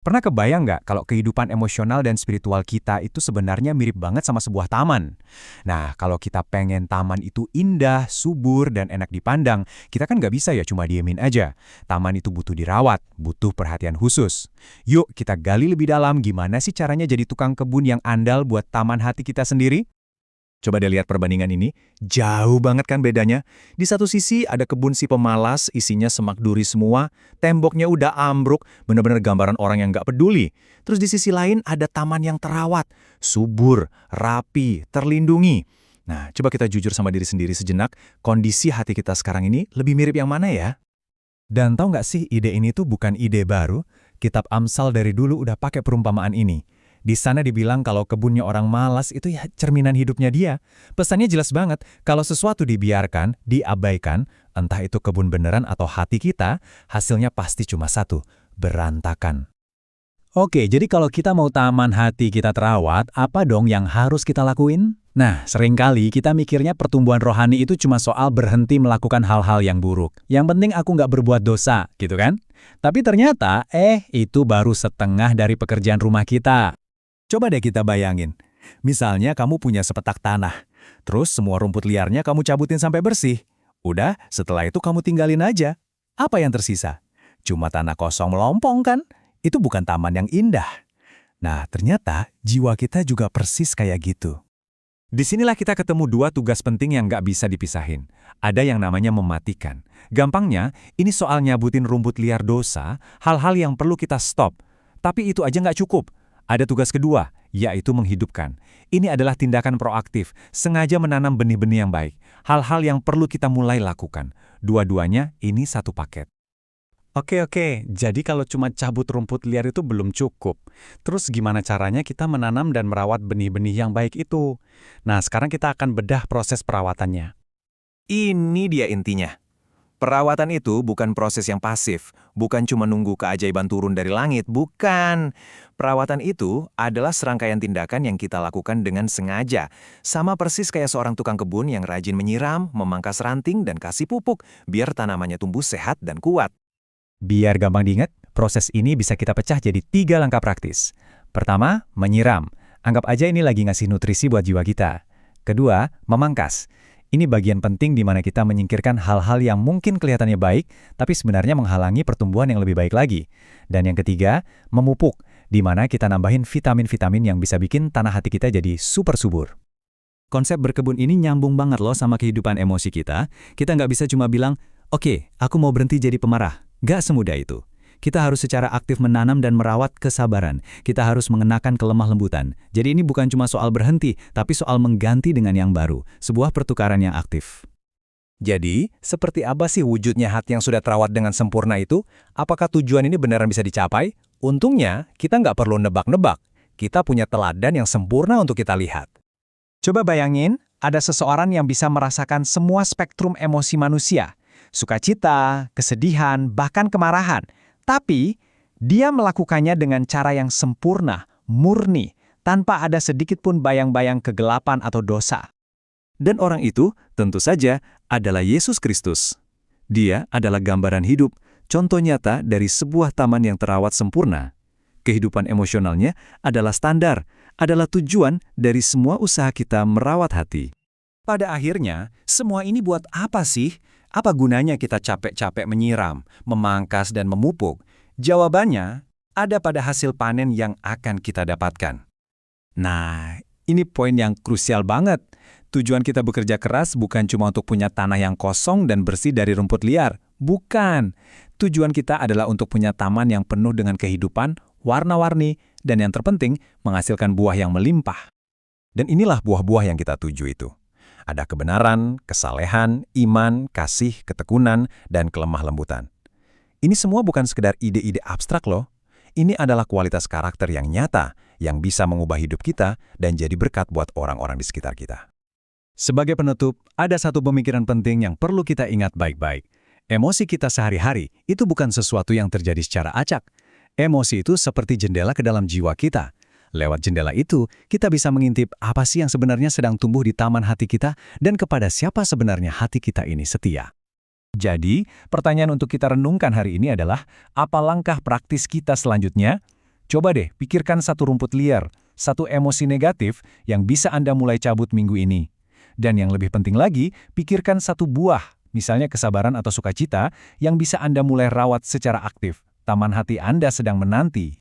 Pernah kebayang nggak kalau kehidupan emosional dan spiritual kita itu sebenarnya mirip banget sama sebuah taman? Nah, kalau kita pengen taman itu indah, subur, dan enak dipandang, kita kan nggak bisa ya cuma diemin aja. Taman itu butuh dirawat, butuh perhatian khusus. Yuk kita gali lebih dalam gimana sih caranya jadi tukang kebun yang andal buat taman hati kita sendiri? Coba deh lihat perbandingan ini, jauh banget kan bedanya. Di satu sisi ada kebun si pemalas, isinya semak duri semua, temboknya udah ambruk, bener-bener gambaran orang yang nggak peduli. Terus di sisi lain ada taman yang terawat, subur, rapi, terlindungi. Nah, coba kita jujur sama diri sendiri sejenak, kondisi hati kita sekarang ini lebih mirip yang mana ya? Dan tahu nggak sih, ide ini tuh bukan ide baru. Kitab Amsal dari dulu udah pakai perumpamaan ini. Di sana dibilang kalau kebunnya orang malas itu ya cerminan hidupnya dia. Pesannya jelas banget, kalau sesuatu dibiarkan, diabaikan, entah itu kebun beneran atau hati kita, hasilnya pasti cuma satu, berantakan. Oke, jadi kalau kita mau taman hati kita terawat, apa dong yang harus kita lakuin? Nah, seringkali kita mikirnya pertumbuhan rohani itu cuma soal berhenti melakukan hal-hal yang buruk. Yang penting aku nggak berbuat dosa, gitu kan? Tapi ternyata, itu baru setengah dari pekerjaan rumah kita. Coba deh kita bayangin. Misalnya kamu punya sepetak tanah, terus semua rumput liarnya kamu cabutin sampai bersih. Udah, setelah itu kamu tinggalin aja. Apa yang tersisa? Cuma tanah kosong melompong kan? Itu bukan taman yang indah. Nah, ternyata jiwa kita juga persis kayak gitu. Disinilah kita ketemu dua tugas penting yang nggak bisa dipisahin. Ada yang namanya mematikan. Gampangnya, ini soal nyabutin rumput liar dosa, hal-hal yang perlu kita stop. Tapi itu aja nggak cukup. Ada tugas kedua, yaitu menghidupkan. Ini adalah tindakan proaktif, sengaja menanam benih-benih yang baik. Hal-hal yang perlu kita mulai lakukan. Dua-duanya ini satu paket. Oke, jadi kalau cuma cabut rumput liar itu belum cukup. Terus gimana caranya kita menanam dan merawat benih-benih yang baik itu? Nah, sekarang kita akan bedah proses perawatannya. Ini dia intinya. Perawatan itu bukan proses yang pasif, bukan cuma nunggu keajaiban turun dari langit, bukan. Perawatan itu adalah serangkaian tindakan yang kita lakukan dengan sengaja. Sama persis kayak seorang tukang kebun yang rajin menyiram, memangkas ranting, dan kasih pupuk, biar tanamannya tumbuh sehat dan kuat. Biar gampang diingat, proses ini bisa kita pecah jadi 3 langkah praktis. Pertama, menyiram. Anggap aja ini lagi ngasih nutrisi buat jiwa kita. Kedua, memangkas. Ini bagian penting di mana kita menyingkirkan hal-hal yang mungkin kelihatannya baik, tapi sebenarnya menghalangi pertumbuhan yang lebih baik lagi. Dan yang ketiga, memupuk, di mana kita nambahin vitamin-vitamin yang bisa bikin tanah hati kita jadi super subur. Konsep berkebun ini nyambung banget loh sama kehidupan emosi kita. Kita nggak bisa cuma bilang, oke, aku mau berhenti jadi pemarah. Gak semudah itu. Kita harus secara aktif menanam dan merawat kesabaran. Kita harus mengenakan kelemah lembutan. Jadi ini bukan cuma soal berhenti, tapi soal mengganti dengan yang baru. Sebuah pertukaran yang aktif. Jadi, seperti apa sih wujudnya hati yang sudah terawat dengan sempurna itu? Apakah tujuan ini beneran bisa dicapai? Untungnya, kita nggak perlu nebak-nebak. Kita punya teladan yang sempurna untuk kita lihat. Coba bayangin, ada seseorang yang bisa merasakan semua spektrum emosi manusia. Sukacita, kesedihan, bahkan kemarahan. Tapi, dia melakukannya dengan cara yang sempurna, murni, tanpa ada sedikit pun bayang-bayang kegelapan atau dosa. Dan orang itu, tentu saja, adalah Yesus Kristus. Dia adalah gambaran hidup, contoh nyata dari sebuah taman yang terawat sempurna. Kehidupan emosionalnya adalah standar, adalah tujuan dari semua usaha kita merawat hati. Pada akhirnya, semua ini buat apa sih? Apa gunanya kita capek-capek menyiram, memangkas, dan memupuk? Jawabannya ada pada hasil panen yang akan kita dapatkan. Nah, ini poin yang krusial banget. Tujuan kita bekerja keras bukan cuma untuk punya tanah yang kosong dan bersih dari rumput liar. Bukan. Tujuan kita adalah untuk punya taman yang penuh dengan kehidupan, warna-warni, dan yang terpenting, menghasilkan buah yang melimpah. Dan inilah buah-buah yang kita tuju itu. Ada kebenaran, kesalehan, iman, kasih, ketekunan, dan kelemah lembutan. Ini semua bukan sekedar ide-ide abstrak loh. Ini adalah kualitas karakter yang nyata, yang bisa mengubah hidup kita dan jadi berkat buat orang-orang di sekitar kita. Sebagai penutup, ada satu pemikiran penting yang perlu kita ingat baik-baik. Emosi kita sehari-hari itu bukan sesuatu yang terjadi secara acak. Emosi itu seperti jendela ke dalam jiwa kita. Lewat jendela itu, kita bisa mengintip apa sih yang sebenarnya sedang tumbuh di taman hati kita dan kepada siapa sebenarnya hati kita ini setia. Jadi, pertanyaan untuk kita renungkan hari ini adalah, apa langkah praktis kita selanjutnya? Coba deh pikirkan satu rumput liar, satu emosi negatif yang bisa Anda mulai cabut minggu ini. Dan yang lebih penting lagi, pikirkan satu buah, misalnya kesabaran atau sukacita, yang bisa Anda mulai rawat secara aktif. Taman hati Anda sedang menanti.